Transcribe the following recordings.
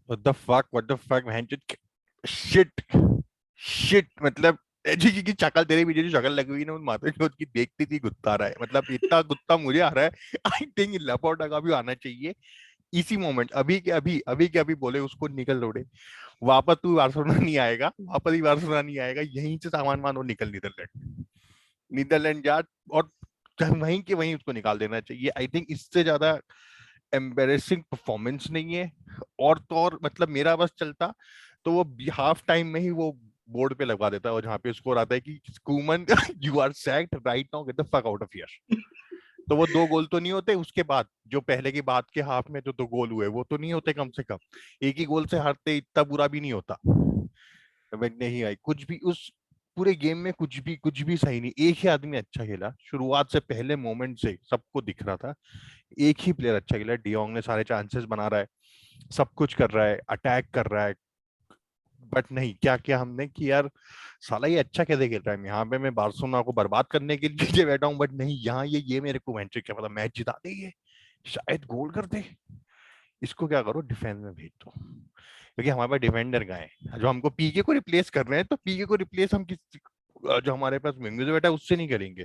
What the fuck man, shit shit, मतलब जी की शक्ल, तेरे पीछे जो शक्ल लगी हुई ना, उन माता चौथ की देखती थी गुस्सा आ रहा है, मतलब इतना गुस्सा मुझे आ रहा है। आई थिंक लपोटा का भी आना चाहिए इसी मोमेंट, अभी के अभी बोले उसको निकल लोड़े, वापस तू बार्सिलोना नहीं आएगा, वापस ही बार्सिलोना नहीं आएगा, यहीं से सामान मान और निकल नीदरलैंड, नीदरलैंड जा, और वहीं के वहीं उसको निकाल देना चाहिए। आई थिंक इससे ज्यादा एम्बेरेसिंग परफॉर्मेंस नहीं है। और तो और मतलब मेरा बस चलता तो वो हाफ टाइम में ही वो बोर्ड पे लगवा देता है, और जहाँ पे स्कोर आता है कि Koeman you are sacked right now, get the fuck out of here. तो वो दो गोल तो नहीं होते उसके बाद, जो पहले की बात के हाफ में जो दो गोल हुए वो तो नहीं होते कम से कम, एक ही गोल से हारते इतना बुरा भी नहीं होता। नहीं आई कुछ भी उस पूरे गेम में, कुछ भी सही नहीं, एक ही आदमी अच्छा खेला शुरुआत से, पहले मोमेंट से सबको दिख रहा था, एक ही प्लेयर अच्छा खेला, डियोंग ने सारे चांसेस बना रहा है, सब कुछ कर रहा है, अटैक कर रहा है, बट नहीं, क्या क्या हमने कि यार साला ये अच्छा कैसे खेल रहा है, यहाँ पे मैं बार्सिलोना को बर्बाद करने के लिए बैठा हूँ, बट नहीं, यहाँ ये मेरे को मैच क्या पता मैच जिता दे, ये शायद गोल कर दे, इसको क्या करो डिफेंस में भेज दो, क्योंकि हमारे पास डिफेंडर का है जो हमको पीके को रिप्लेस कर रहे हैं, तो पीके को रिप्लेस हम किस, जो हमारे पास विंग जो बैठा है उससे नहीं करेंगे,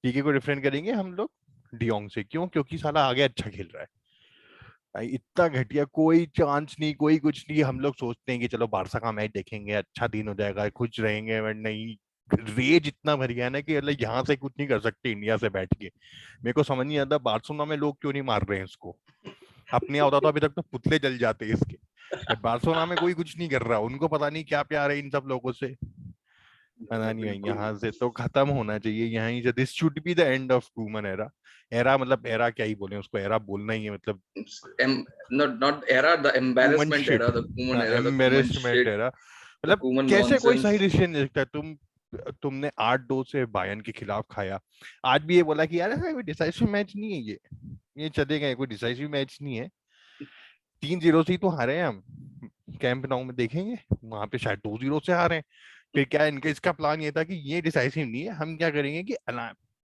पीके को डिफेंड करेंगे हम लोग डियोंग से, क्यों, क्योंकि साला आगे अच्छा खेल रहा है। भाई इतना घटिया, कोई चांस नहीं, कोई कुछ नहीं, हम लोग सोचते हैं कि चलो बारसा का मैच देखेंगे, अच्छा दिन हो जाएगा, खुश रहेंगे, बट नहीं, रेज इतना भर गया ना कि मतलब यहाँ से कुछ नहीं कर सकते इंडिया से बैठ के। मेरे को समझ नहीं आता बार्सिलोना में लोग क्यों नहीं मार रहे हैं इसको, अपने यहाँ होता तो अभी तक तो पुतले जल जाते इसके, बट बार्सिलोना में कोई कुछ नहीं कर रहा, उनको पता नहीं क्या प्यार है इन सब लोगों से, पता नहीं भाई, बिल्कुल। यहाँ से तो खत्म होना चाहिए, यहीं से this should be the end of woman era. Era मतलब एरा क्या ही बोले उसको, एरा बोलना ही है मतलब, Not era, the woman embarrassment shit, era, the Koeman era, the Koeman embarrassment shit, era, the मतलब Koeman कैसे कोई सही nonsense. डिसीजन नहीं सकता तुमने 8-2 से बायर्न के खिलाफ खाया, आज भी ये बोला कि यार ऐसा कोई डिसाइसिव मैच नहीं है ये चलेगा, कोई डिसाइसिव मैच नहीं है, 3-0 से ही तो हारे हैं हम, कैंप नाउ में देखेंगे, वहां पे शायद 2-0 से हारे हैं, फिर क्या इनका इसका प्लान ये था कि ये डिसाइसिव नहीं है, हम क्या करेंगे कि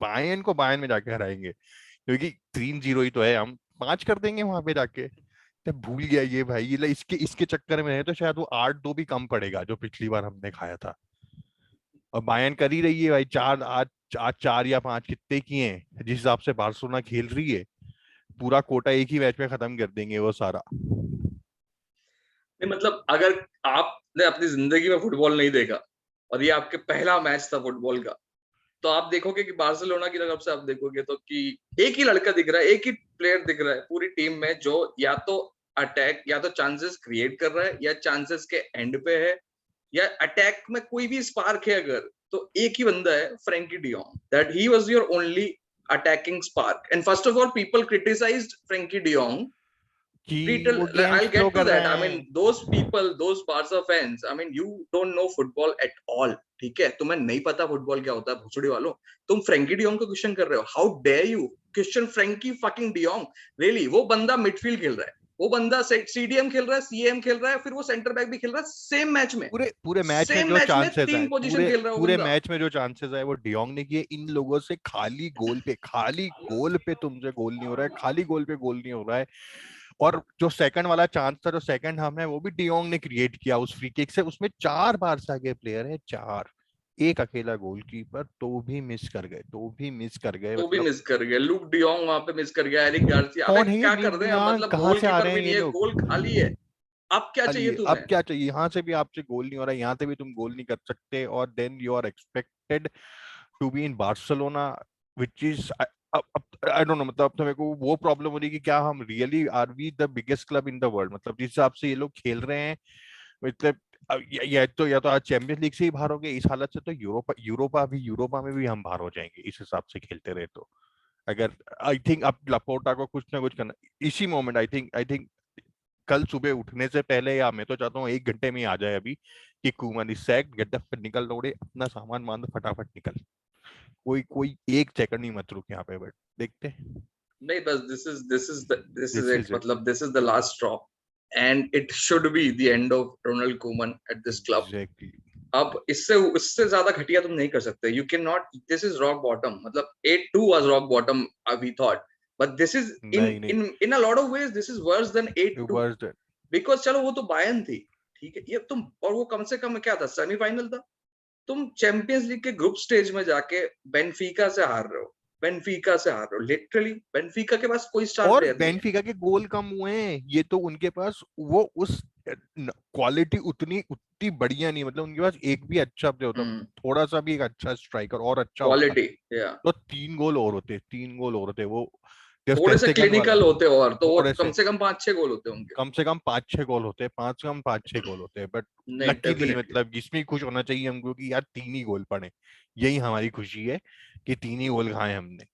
बायर्न को बायर्न में जाके हराएंगे, क्योंकि 3-0 ही तो है, हम 5 कर देंगे वहां पे जाके। तो भूल गया ये भाई, ये इसके इसके चक्कर में है तो शायद वो 8-2 भी कम पड़ेगा जो पिछली बार हमने खाया था, और बायर्न कर ही रही है भाई, चार आज, आज 4 या 5 कितने किए हैं जिस हिसाब से बार्सिलोना खेल रही है, पूरा कोटा एक ही मैच में खत्म कर देंगे वो सारा। नहीं मतलब अगर आपने अपनी जिंदगी में फुटबॉल नहीं देखा और ये आपके पहला मैच था फुटबॉल का, तो आप देखोगे कि बार्सिलोना की तरफ से आप देखोगे तो कि एक ही लड़का दिख रहा है, एक ही प्लेयर दिख रहा है पूरी टीम में जो या तो अटैक या तो चांसेस क्रिएट कर रहा है या चांसेस के एंड पे है या अटैक में कोई भी स्पार्क है अगर, तो एक ही बंदा है, Frenkie de Jong, that he was your only attacking spark. And first of all, people criticized Frankie De Jong. कि वो game I'll slow get to कर that. रहे I हैं। mean, those people, those Barca fans, I mean, you don't know football at all. ठीक है, तुम्हें नहीं पता फुटबॉल क्या होता है, भोसड़ी वालों, तुम फ्रैंकी डियोंग को क्वेश्चन कर रहे हो, how dare you question Frenkie fucking de Jong, really? वो बंदा मिडफील्ड खेल रहा है, वो बंदा सीडीएम खेल रहा है, सीएम खेल रहा है, फिर वो सेंटर बैक भी खेल रहा है, सेम मैच में, पूरे पूरे मैच में सेम जो मैच में चांसेस आए, 3 पोजीशन पूरे खेल रहा है वो पूरे बंदा। मैच में जो चांसेस आए वो डियोंग ने किए, इन लोगों से खाली गोल पे तुमसे गोल नहीं हो रहा है, खाली गोल पे गोल नहीं हो रहा है। और जो सेकंड वाला चांस था, जो सेकंड हाफ है, वो भी डियोंग ने क्रिएट किया उस फ्री किक से, उसमें 4 बारसा के प्लेयर है, 4, एक अकेला गोलकीपर, तो भी मिस कर गए, तो भी मिस कर गए, तो भी मतलब मिस कर गया लुक डियोंग, वहां पे मिस कर गया एरिक गार्सिया, अबे कौन है ये क्या ल्यूक कर रहे हैं, डियांग, मतलब कहाँ से आ गोलकीपर रहे हैं भी नहीं ये है, लोग, गोल खाली है, अब क्या चाहिए खाली अब तुम्हें? क्या चाहिए, यहाँ से भी आपसे गोल नहीं हो रहा है, यहाँ से भी तुम गोल नहीं कर सकते, और then you are expected to be in Barcelona, which is I don't know, मतलब अब तो मेरे को वो प्रॉब्लम हो रही है कि क्या हम really are we the biggest club in the world, मतलब जिस हिसाब से ये लोग खेल रहे हैं, मतलब या तो आज चैंपियंस लीग से ही बाहर हो गए, इस हालत से तो यूरोपा में भी हम बाहर हो जाएंगे इस हिसाब से खेलते रहे तो, अगर आई थिंक अब लपोर्टा को कुछ ना कुछ करना इसी मोमेंट, आई थिंक कल सुबह उठने से पहले, या मैं तो चाहता हूँ 1 घंटे में ही आ जाए अभी कि Koeman is sacked, get the निकल दौड़े, अपना सामान मान दो, फटाफट निकल, कोई कोई 1 सेकंड नहीं मत रुक यहाँ पे, बट देखते हैं। नहीं बस this is this it, is it, मतलब this is the last straw and it should be the end of Ronald Koeman at this club. Exactly, अब इससे ज्यादा घटिया तुम नहीं कर सकते, you can not, this is rock bottom, मतलब 8-2 was rock bottom we thought, but this is in नहीं नहीं, in in a lot of ways this is worse than 8-2। Worst, because चलो वो तो बायर्न थी, ठीक है, ये तुम, और वो कम से कम क्या था, सेमीफाइनल था। तुम चैंपियंस लीग के ग्रुप स्टेज में जाके बेनफिका से हार रहे हो, बेनफिका से हार रहे हो लिटरली। बेनफिका के पास कोई स्टार और प्लेयर नहीं है। बेनफिका के गोल कम हुए हैं, ये तो उनके पास वो उस क्वालिटी उतनी उतनी बढ़िया नहीं, मतलब उनके पास एक भी अच्छा प्लेयर होता, थोड़ा सा भी एक अच्छा स्ट्राइकर और अच्छा होता, क्वालिटी, या तो 3 गोल और होते, 3 गोल और होते वो थोड़े से टेस्टेगन वाला। क्लिनिकल होते हो, और तो वो थोड़े कम से से कम 5-6 गोल होते होंगे। कम से कम 5-6 गोल होते, 5 कम 5-6 गोल होते, बट नहीं, लकीली डेफिनेटली। मतलब इसमें खुश होना चाहिए हमको कि यार 3 ही गोल पड़े, यही हमारी खुशी है कि 3 ही गोल खाए हमने।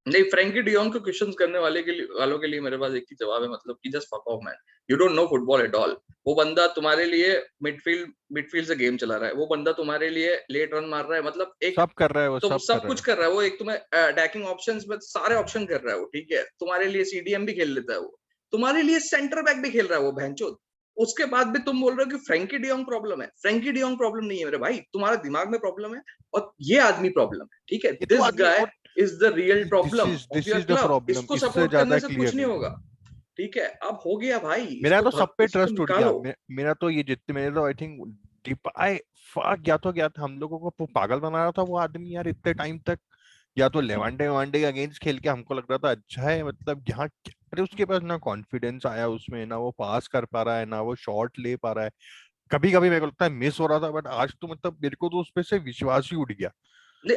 नहीं, फ्रैंकी डियोंग को क्वेश्चंस करने वालों के लिए मेरे पास एक ही जवाब है, मतलब कि just fuck off man, you don't know football at all. वो बंदा तुम्हारे लिए मिडफील्ड से गेम चला रहा है, वो बंदा तुम्हारे लिए लेट रन मार रहा है, मतलब एक, सब कर रहा है वो, तुम सब कर सब रहा कुछ है। कर रहा है वो, एक तुम्हें अटैकिंग ऑप्शंस में सारे ऑप्शन कर रहा है वो, ठीक है, तुम्हारे लिए सीडीएम भी खेल लेता है वो, तुम्हारे लिए सेंटर बैक भी खेल रहा है वो भैंचोद। उसके बाद भी तुम बोल रहे हो कि फ्रैंकी डियोंग प्रॉब्लम है। फ्रैंकी डियोंग प्रॉब्लम नहीं है मेरे भाई, तुम्हारा दिमाग में प्रॉब्लम है, और ये आदमी प्रॉब्लम है, ठीक है। ये तो दिस आदमी, गाय और is the real this problem is of this your is the club. Problem, इसको इससे सपोर्ट ज्यादा करने से क्लियर कुछ नहीं नहीं। होगा, ठीक है। अब हो गया भाई, मेरा तो सब पे इसको ट्रस्ट उठ गया, निकालो। मेरा तो ये जितने, मेरे तो आई थिंक डिपाई फक गया, तो क्या था, हम लोगों को पागल बना रहा था वो आदमी यार इतने टाइम तक। या तो लेवांडे वांडे के अगेंस्ट खेल के हमको लग रहा था अच्छा है, मतलब यहाँ अरे उसके पास ना कॉन्फिडेंस आया उसमें, ना वो पास कर पा रहा है, ना वो शॉट ले पा रहा है, कभी कभी मेरे को लगता है मिस हो रहा था, बट आज तो मतलब मेरे को तो उस पे से विश्वास ही उठ गया।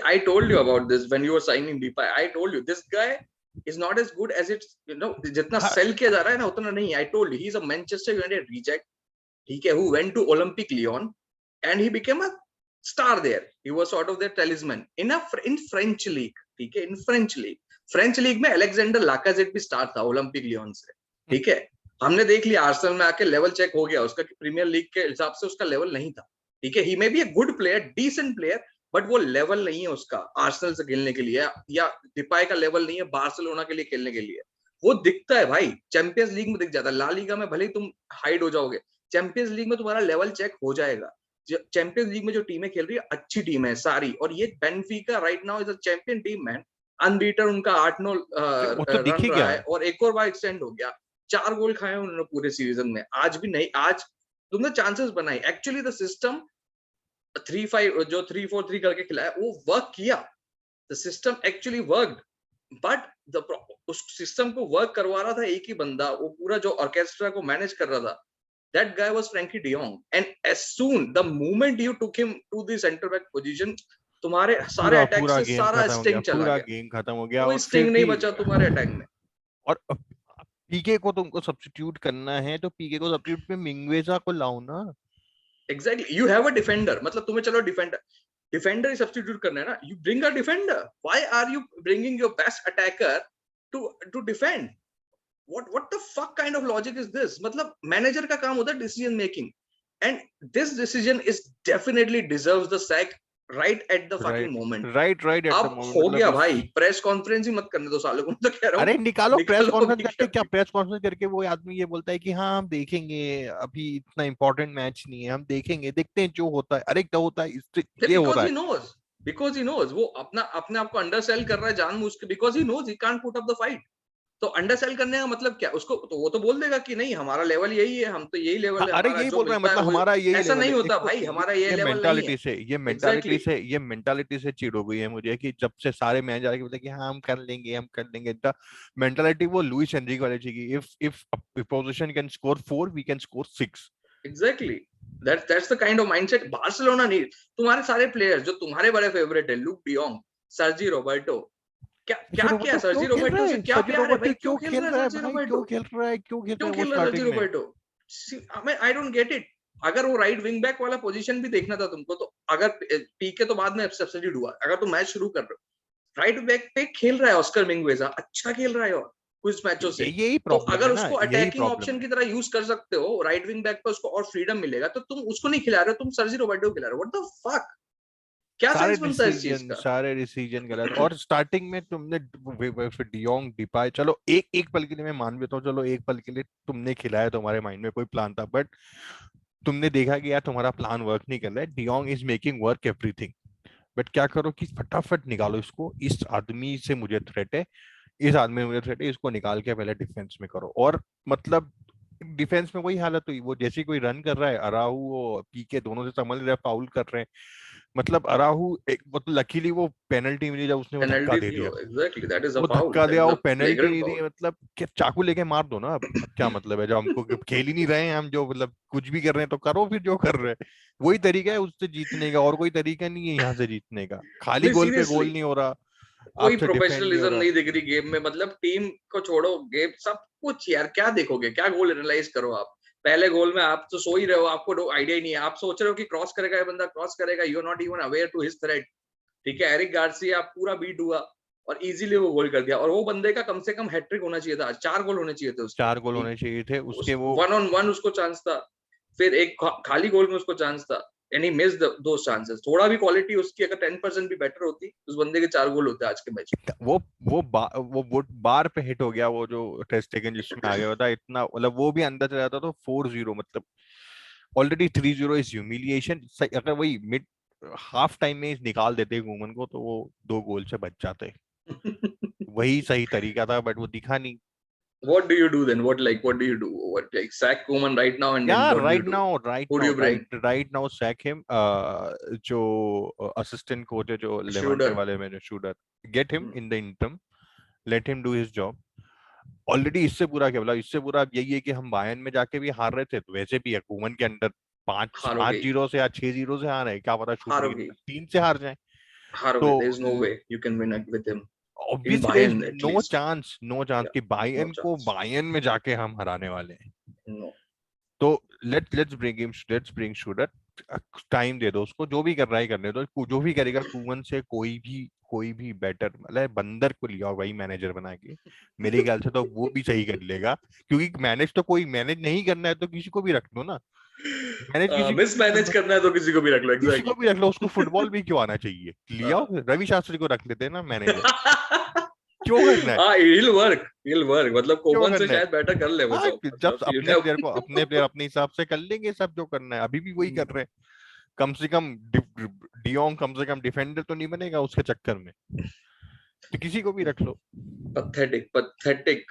I told you about this when you were signing Depay. I told you this guy is not as good as it's, जितना हाँ, सेल किया जा रहा है ना उतना नहीं। I told you he is a Manchester United reject, ठीक है, who went to Olympic Lyon and he became a star there. He was sort of their talisman in French league, ठीक है, in French league में Alexander Lacazette भी star था Olympic Leone से, ठीक है। हमने देख लिया आर्सेनल में आके लेवल चेक हो गया उसका कि प्रीमियर लीग के हिसाब से उसका लेवल नहीं था, ठीक है। He may be a good player, decent player, but वो लेवल नहीं है उसका आर्सेनल से खेलने के लिए, या डिपाई का लेवल नहीं है बार्सिलोना के लिए खेलने के लिए। वो दिखता है भाई, चैंपियंस लीग में दिख जाता है, ला लीगा में भले ही तुम हाइड हो जाओगे, चैंपियंस लीग में तुम्हारा लेवल चेक हो जाएगा। चैंपियंस लीग में जो टीमें खेल रही है अच्छी टीम है सारी, और ये Benfica right now is a champion team man. Unbeaten उनका 8-9 अरे वो तो दिख रन ही रहा गया। है, और एक और बार एक्सटेंड हो गया। 4 गोल खाए उन्होंने पूरे सीजन में, आज भी नहीं, आज तुमने चांसेस बनाई, एक्चुअली द सिस्टम 3-5 जो 3-4-3 करके खिलाया वो वर्क किया, the system actually worked, but the उस सिस्टम को वर्क करवा रहा था एक ही बंदा, वो पूरा जो ऑर्केस्ट्रा को मैनेज कर रहा था, that guy was Frankie De Jong, and as soon the moment you took him to the center back position, तुम्हारे सारे पूरा अटैक पूरा से गेम सारा खत्म हो गया, स्टिंग चला पूरा गया, गेम खत्म हो गया, कोई और फिर स्टिंग नहीं भी बचा तुम्हारे अटैक में। और पीके को तुमको सब्स्टिट्यूट करना है तो पीके को सब्स्टिट्यूट में मिंगवेजा को लाओ ना। Exactly, you have a defender, मतलब तुम्हें चलो डिफेंडर ही सब्स्टिट्यूट करना है ना, you bring a defender. Why are you bringing your best attacker to defend? what the fuck kind of logic is this? मतलब मैनेजर का काम होता है decision making, and this decision is definitely deserves the sack right at the fucking right moment. Right right at the अब moment, हो मतलब गया इस, भाई, प्रेस कॉन्फ्रेंस ही मत करने दो सालों को, मैं तो कह रहा अरे हूँ निकालो प्रेस निकालो कॉन्फ्रेंस अभी करके, क्या अभी। प्रेस कॉन्फ्रेंस करके वो आदमी ये बोलता है कि हाँ हम देखेंगे, अभी इतना इंपॉर्टेंट मैच नहीं है, हम देखेंगे, देखते हैं जो होता है, अरे क्या होता है, ये हो बिकॉज रहा ही है। नोज, वो अपना अपने आप को अंडरसेल कर रहा है जानबूझ के, because he knows he can't put up the fight. तो अंडरसेल करने का मतलब क्या, उसको तो वो तो बोल देगा कि नहीं हमारा लेवल यही है, हम तो यही हाँ, लेवल है अरे हमारा, यही जो बोल रहा है, मिलता है मतलब वो। हमारा यही ऐसा लेवल नहीं है, एक होता तो भाई, हमारा ये ये लेवल नहीं है। मेंटालिटी से, एग्जैक्टली, ये मेंटालिटी से चिढ़ हो गई है मुझे कि जब से सारे मैच आ के बोलते हैं कि हाँ हम कर लेंगे, हम कर लेंगे, द मेंटालिटी वो लुइस एनरिक वाली थी कि if opposition can score 4 we can score 6। Exactly, that's the kind of mindset Barcelona need. तुम्हारे सारे प्लेयर्स जो तुम्हारे बड़े फेवरेट है, लुक डियोंग, सर्जी रोबर्टो, क्या सर्जी क्या क्या रोबर्टो क्यों सर्जी खेल रहा रोबर्टो से है, क्या सर्जी प्यार है भाई, रोबर्टो क्यों क्यों खेल खेल रहा है रहा है सर्जी भाई, रोबर्टो? क्यों खेल रहा क्यों है वो खेल रहा है सर्जी स्टार्टिंग में। Roberto? I don't get it. अगर वो राइट विंग बैक वाला पोजीशन भी देखना था तुमको, तो अगर पीके तो बाद में सब्सिट्यूट हुआ, अगर तुम मैच शुरू कर रहे हो, राइट बैक पे खेल रहा है ऑस्कर मिंगवेजा, अच्छा खेल रहा है और कुछ मैचों से। यही तो प्रॉब्लम है अगर ना, उसको यही अटैकिंग प्रॉब्लम ऑप्शन है। की तरह यूज कर सकते हो, राइट विंग बैक पे उसको और फ्रीडम मिलेगा, तो तुम उसको नहीं खिला रहे हो, तुम सर्जी रोबर्टो को खिला रहे हो। व्हाट द फक, क्या सेंस बनता है इस चीज का? सारे डिसीजन गलत, और स्टार्टिंग में तुमने डियोंग डिपाय, चलो एक एक पल के लिए मैं मान भी हूँ, चलो एक पल के लिए तुमने खिलाया, तुम्हारे माइंड में कोई प्लान था, बट तुमने देखा कि यार तुम्हारा प्लान वर्क नहीं कर रहा है, de Jong is making work everything, but क्या करो कि फटाफट निकालो इसको, इस आदमी से मुझे थ्रेट है, इस आदमी में मुझे थ्रेट है, इसको निकाल के पहले डिफेंस में करो, और मतलब डिफेंस में वही हालत हुई, वो जैसे ही कोई रन कर रहा है, अराहू और पीके दोनों से संभल रहे, फाउल कर रहे हैं। मतलब अराहू एक मतलब लकीली वो पेनल्टी मिली जब उसने वो धक्का पेनल्टी दे थी दिया, वो, एग्जैक्टली दैट इज अ वो फाउल, धक्का दैट दिया, इज वो अ पेनल्टी फ्लैग्रेंट नहीं दी, फाउल। मतलब क्या चाकू लेके मार दो ना। अब क्या मतलब है, जब हमको खेल ही नहीं रहे हैं हम, जो मतलब कुछ भी कर रहे हैं तो करो फिर जो कर रहे हैं। वही तरीका है उससे जीतने का, और कोई तरीका नहीं है यहाँ से जीतने का। खाली नहीं गोल पे गोल सीरियसली, नहीं हो रहा, कोई आपसे डिफेंड नहीं हो प्रोफेशनलिज्म रहा। नहीं दिख रही गेम में, मतलब टीम को छोड़ो, गेम सब कुछ यार, क्या देखोगे, क्या गोल एनालाइज करो आप। पहले गोल में आप तो सो ही रहे हो, आपको आइडिया ही नहीं है, आप सोच रहे हो कि क्रॉस करेगा ये बंदा, क्रॉस करेगा, you are not even aware to his threat. ठीक है, एरिक गार्सिया पूरा बीट हुआ और इजीली वो गोल कर दिया, और वो बंदे का कम से कम हैट्रिक होना चाहिए था, 4 गोल होने चाहिए थे उसके। 4 गोल होने चाहिए थे उसके, वो वन ऑन वन उसको चांस था, फिर एक खाली गोल में उसको चांस था, and he missed those chances. थोड़ा भी क्वालिटी उसकी अगर 10% भी बेटर होती, उस बंदे के 4 गोल होते आज के मैच वो वो बार पे हिट हो गया, वो जो टेस्ट टेकन जिसमें आ गया था इतना, मतलब वो भी अंदर चला जाता तो 4-0, मतलब ऑलरेडी 3-0 इज ह्यूमिलिएशन। अगर वही मिड हाफ टाइम में निकाल देते वुमन को तो वो 2 गोल से बच जाते, में। वही सही तरीका था, बट वो दिखा नहीं। What do you do then? What do you do? What, like, sack Koeman right now, and then Yeah, what do you right do? now, right Who do now, you bring? right now, sack him. जो assistant coach है जो लेवेंटे Schroeder. वाले में, जो shooter, get him in the interim, let him do his job. Already इससे पूरा क्या बोला, इससे पूरा अब यही है कि हम बायर्न में जाके भी हार रहे थे, तो वैसे भी अकूमन के अंडर पांच पांच हारोगे, जीरो से या 6-0 से हार रहे, क्या पता शुक्र हारोगे, 3 से हार जाए। हारोगे. तो There is no way you can win with him in obviously there is Bayern at no least. Chance, no chance Yeah, कि no बायर्न को chance. बायर्न में जाके हम हराने वाले हैं। No. तो लेट्स ब्रिंग शूटर, टाइम दे दो उसको, जो भी कर रहा है करने दो, जो भी करेगा कुवन से कोई भी बेटर, मतलब बंदर को लिया भाई मैनेजर बना के, मेरे ख्याल से तो वो भी सही कर लेगा, क्योंकि मैनेज तो कोई मैनेज नहीं करना है तो किसी को भी रख दो ना, मैनेज किसी को मिस भी कर मैनेज लो, करना है तो किसी को भी रख लो, किसी को एग्जैक्टली. भी रख लो, उसको फुटबॉल भी क्यों आना चाहिए, लिया रवि शास्त्री को रख लेते हैं ना मैनेजर, क्यों करना है, हाँ, he'll work, मतलब क्यों कोमन से करना है। शायद बेटर कर ले वो हाँ, जॉब, जब मतलब he'll अपने have. प्लेयर को, अपने प्लेयर अपने हिसाब से कर लेंगे सब, जो करना है अभी भी वही कर रहे हैं। कम से कम डियोंग कम से कम डिफेंडर तो नहीं बनेगा उसके चक्कर में, तो किसी को भी रख लो। Pathetic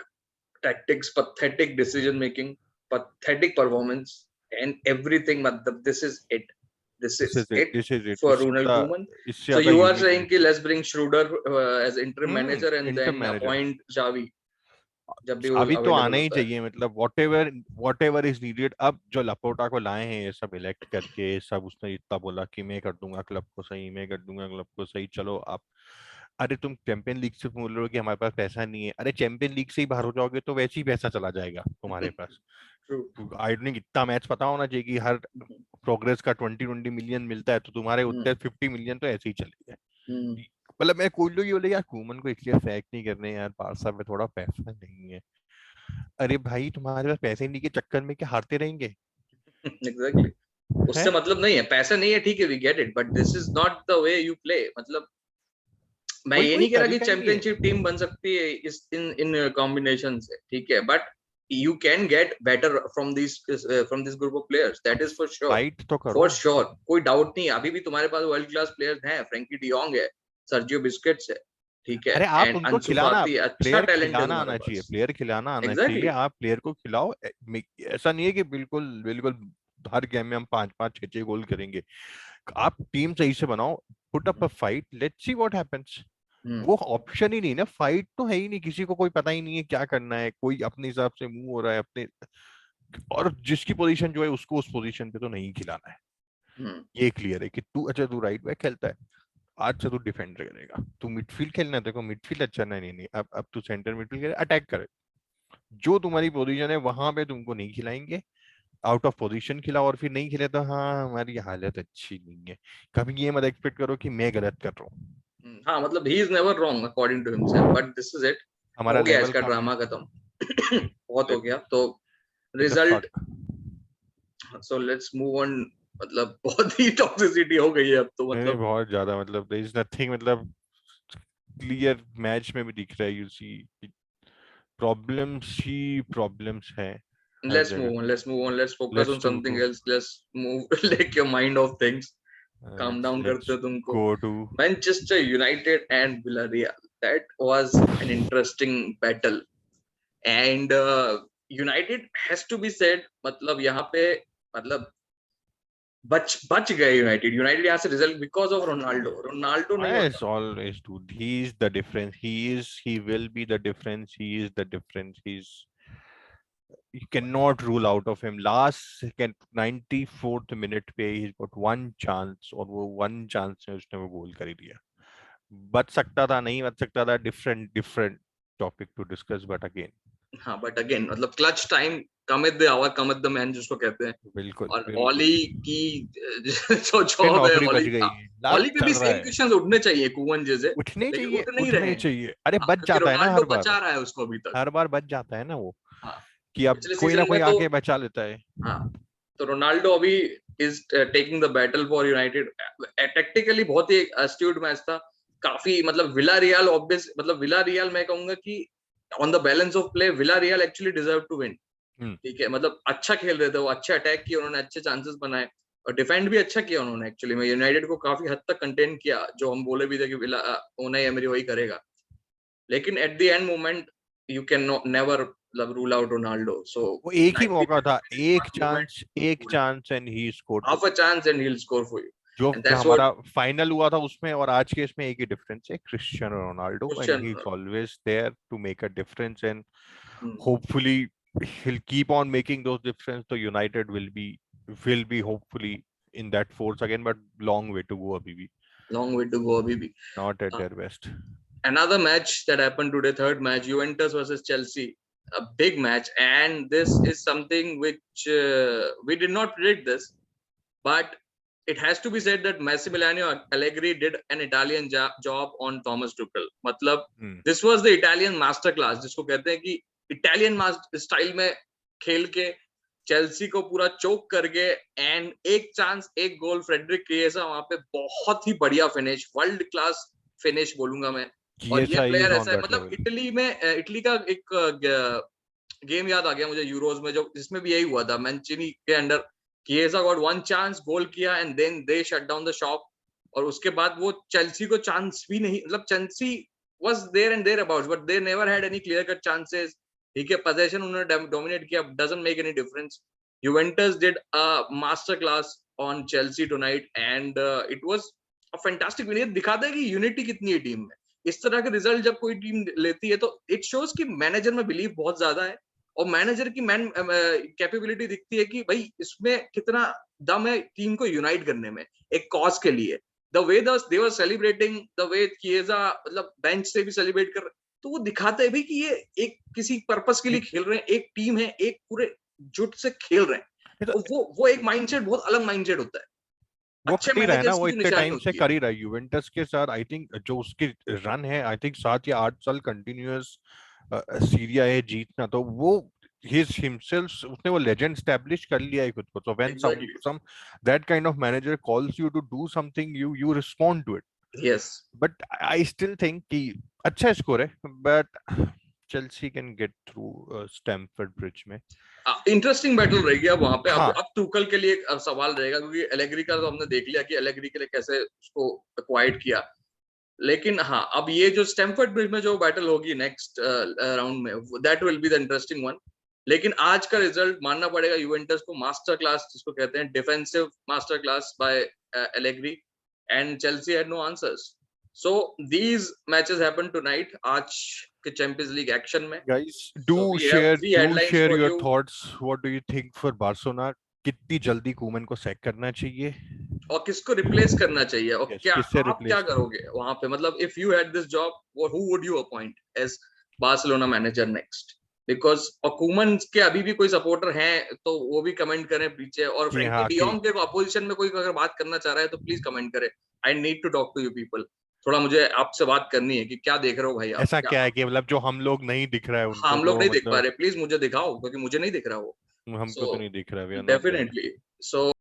tactics, pathetic decision making, pathetic performance, and everything. Matlab, this is it. This this is is it, it this is it, for Ronald Koeman. इससे So ज्यादा you are saying कि humiliation. let's bring Schroeder as interim manager and inter then manager, appoint Xavi जब भी वो अभी तो available आना ही होता है. चाहिए, मतलब वॉट एवर इज नीडेड। अब जो लपोटा को लाए हैं ये सब इलेक्ट करके, सब उसने इतना बोला कि मैं कर दूंगा क्लब को सही, मैं कर दूंगा क्लब को सही, चलो आप। अरे तुम चैंपियन लीग से बोल रहे हो कि हमारे पास पैसा नहीं है, अरे चैंपियन लीग से ही बाहर हो जाओगे तो वैसे ही पैसा चला जाएगा तुम्हारे पास। True. आई डोंट, इतना मैच पता होना चाहिए कि हर प्रोग्रेस का 20-20 मिलियन मिलता है, तो तुम्हारे Hmm. उतने 50 मिलियन तो ऐसे ही चले Hmm. गए। मतलब मैं कोई लोग ये बोले यार कूमन को इसलिए सैक नहीं करने, यार बारसा में थोड़ा पैसा नहीं है। अरे भाई तुम्हारे पास पैसे नहीं के चक्कर में क्या हारते रहेंगे, Exactly. है। उससे मतलब नहीं है, पैसा नहीं है, ठीक है, we get it, but this is not the way you play. मतलब मैं कोई ये कोई नहीं कह रहा कि तरीका ही नहीं है। चैंपियनशिप टीम बन सकती है इस इन कॉम्बिनेशन से, ठीक है, but you can get better from this group of players, that is fight तो करो। फॉर श्योर, कोई डाउट नहीं है, अभी भी तुम्हारे पास वर्ल्ड क्लास प्लेयर्स हैं, फ्रैंकी डियोंग है, सर्जियो बिस्किट्स है, ठीक है, अरे आप एंड उनको अंसु खिलाना, फाती, अच्छा प्लेयर टैलेंट है खिलाना तुम्हारे आना चाहिए, पास. प्लेयर खिलाना आना चाहिए, एग्जैक्टली. आप प्लेयर को खिलाओ। ऐसा नहीं है कि बिल्कुल बिल्कुल हर गेम में हम 5-5 6-6 गोल करेंगे। आप टीम सही से बनाओ, put up a fight, let's see what happens. वो ऑप्शन ही नहीं ना, फाइट तो है ही नहीं, किसी को कोई पता ही नहीं है क्या करना है, कोई अपने हिसाब से मूव हो रहा है अपने, और जिसकी पोजीशन जो है उसको उस पोजीशन पे तो नहीं खिलाना है। ये क्लियर है कि तू, अच्छा तू राइट बैक खेलता है, आज से तू डिफेंडर करेगा, तू मिडफील्ड खेलना है, देखो मिडफील्ड अच्छा, नहीं नहीं नहीं, अब तू सेंटर मिडफील्ड करे, अटैक करे, जो तुम्हारी पोजीशन है वहां पे तुमको नहीं खिलाएंगे, आउट ऑफ पोजीशन खिलाओ, और फिर नहीं खिले तो हाँ हमारी हालत अच्छी नहीं है। कभी ये मत एक्सपेक्ट करो कि मैं गलत कर रहा हूँ, हाँ, मतलब he is never wrong according to himself, but this is it. हमारा हो गया लेवल इसका कम है। ड्रामा खत्म. बहुत हो गया तो what the result. Fuck. So let's move on. मतलब बहुत ही टॉक्सिसिटी हो गई है अब तो, नहीं मतलब बहुत ज्यादा, मतलब देयर इज नथिंग, मतलब क्लियर मैच में भी दिख रहा है, यू सी प्रॉब्लम्स ही प्रॉब्लम्स है हर जगह। let's focus let's on to something go, else. Let's move like your mind off things. Calm let's down करते लेट्स हो तुमको. Go to, Manchester United and Villarreal, that was an interesting battle, and United has to be said, मतलब यहाँ पे मतलब बच गए United यहाँ से रिजल्ट बिकॉज ऑफ रोनाल्डो नहीं Yes, होता। always, dude. He is the difference. He will be the difference. He is the difference. You cannot rule out of him. Last second, 94th minute पे he's got one chance और वो one chance में उसने वो गोल कर ही दिया. बच सकता था, नहीं बच सकता था, different topic to discuss, but again. हाँ बट अगेन मतलब क्लच टाइम, कमित द आवर कमित द मैन जिसको कहते हैं। बिल्कुल और बिल्कुल. ओली की जो फिर जॉब है, नौकरी बच ओली गई. लाख ओली पे चढ़ भी रहा सेम है. क्वेश्चंस उठने चाहिए कुवन जैसे, उठने लेकिन चाहिए, उठ नहीं रहे उठने हैं। चाहिए. अरे हाँ, बच क्योंकि जाता है ना रोनाल्डो हर बार. बचा रहा है उसको अभी तक। हर बार बच जाता है ना वो, हाँ कि अब पिछले कोई ना सीजन में कोई तो, आके बचा लेता है. हाँ तो रोनाल्डो अभी is taking the battle for United. Tactically बहुत ही एस्ट्यूट मैच था, काफी मतलब विला रियल ऑब्वियस, मतलब विला रियल मैं कहूंगा कि on the balance of play Villarreal actually deserve to win. ठीक है, मतलब अच्छा खेल रहे थे वो, अच्छा अटैक किया उन्होंने, अच्छे चांसेस बनाए और डिफेंड भी अच्छा किया उन्होंने। एक्चुअली में यूनाइटेड को काफी हद तक कंटेन किया, जो हम बोले भी थे कि उनाई एमरी वही करेगा, लेकिन at the end moment you can never मतलब रूल आउट रोनाल्डो। सो वो एक ही 90 मौका था, minutes एक chance and he scored. half a chance and he'll score for you, जो and that's what हमारा फाइनल हुआ था उसमें और आज के इसमें एक ही डिफरेंस है, Cristiano Ronaldo, and Christian he is Ronaldo। Always there to make a difference, and Hmm. Hopefully he'll keep on making those difference. So United will be hopefully in that force again, but long way to go abhi bhi. Long way to go, Abibi. Not at Uh, their best. Another match that happened today, third match, Juventus versus Chelsea, a big match, and this is something which we did not predict this, but it has to be said that Massimiliano Allegri did an Italian job on Thomas Tuchel. मतलब this was the Italian masterclass, जिसको कहते हैं कि Italian style में खेल के Chelsea को पूरा चोक करके, एंड एक चांस एक गोल फ्रेडरिक किएसा, वहां पे बहुत ही बढ़िया फिनिश, वर्ल्ड क्लास फिनिश बोलूंगा मैं। और ये Chiesa is प्लेयर on ऐसा है, that मतलब level. इटली का एक गेम याद आ गया मुझे यूरोज में, जो जिसमें भी यही हुआ था, मैंचिनी के under Chiesa got one chance, goal किया and then they shut down the shop. और उसके बाद वो चेल्सी को चांस भी नहीं, मतलब Chelsea was there and there about, but they never had any clear cut chances. ठीक है, पोजीशन उन्होंने डोमिनेट किया, doesn't make any difference. Juventus did a masterclass on Chelsea tonight, and it was a fantastic win। ये दिखाता है कि unity कितनी है टीम में। इस तरह के रिजल्ट जब कोई टीम लेती है तो इट शोज कि मैनेजर में बिलीव बहुत ज्यादा है, और मैनेजर की मैन कैपेबिलिटी दिखती है कि भाई इसमें कितना दम है टीम को यूनाइट करने में एक कॉज के लिए। The way they were celebrating, the way किएजा मतलब बेंच से भी सेलिब्रेट कर, तो वो दिखाते हैं भी कि ये एक किसी पर्पस के लिए खेल रहे हैं, एक टीम है, एक पूरे जुट से खेल रहे हैं। तो वो एक माइंडसेट, बहुत अलग माइंडसेट होता है, वो अच्छे कर ही रहा है ना, मैनेजर्स वो की इतने निशानी टाइम से होती है। कर ही रहा है यूवेंटस के साथ. आई थिंक जो उसकी रन है, आई थिंक 7 या 8 साल कंटिन्यूअस सीरिया है जीतना, तो वो हिज हिमसेल्फ, उसने वो लेजेंड एस्टैब्लिश कर लिया है खुद को. So when exactly, some that kind of manager calls you to do something, you respond to it. Yes. But I still think कि अच्छा स्कोर है, but Chelsea can get through Stamford Bridge में. Interesting battle रहेगी अब वहां पे। हाँ. अब टूकल के लिए अब सवाल रहेगा, क्योंकि एलेग्री का तो हमने देख लिया कि एलेग्री के लिए कैसे उसको एक्वाइट किया, लेकिन हाँ अब ये जो स्टैम्फोर्ड ब्रिज में जो बैटल होगी नेक्स्ट राउंड में, that will be the interesting one. लेकिन आज का रिजल्ट मानना पड़ेगा यूवेंटस को, मास्टर क्लास जिसको कहते हैं, defensive master class by Allegri, and Chelsea had no answers. So these matches happen tonight आज के चैंपियंस लीग एक्शन में। Guys, So do we have share three do headlines share for your you। thoughts. What do you think for Barcelona? कितनी जल्दी कूमन को sac करना चाहिए? और किसको रिप्लेस करना चाहिए, और Yes, क्या किससे आप क्या रिप्लेस कर? करोगे वहां पे, मतलब if you had this job, who would you appoint as Barcelona manager next? Because और कुमन के अभी भी कोई सपोर्टर हैं तो वो भी कमेंट करें पीछे, और कि फ्रेंकी हाँ कि डियोंग के अपोजिशन में कोई अगर बात करना चाह रहा है तो प्लीज कमेंट करें। I need to talk to you people, थोड़ा मुझे आपसे बात करनी है कि क्या देख रहे हो भाई आप, ऐसा क्या क्या है कि मतलब जो हम लोग नहीं दिख रहा है हाँ उनको, हम लोग तो नहीं देख पा मतलब रहे, प्लीज मुझे दिखाओ, क्योंकि मुझे नहीं दिख रहा वो। हमको तो सो नहीं दिख रहा. We are not there. Definitely. So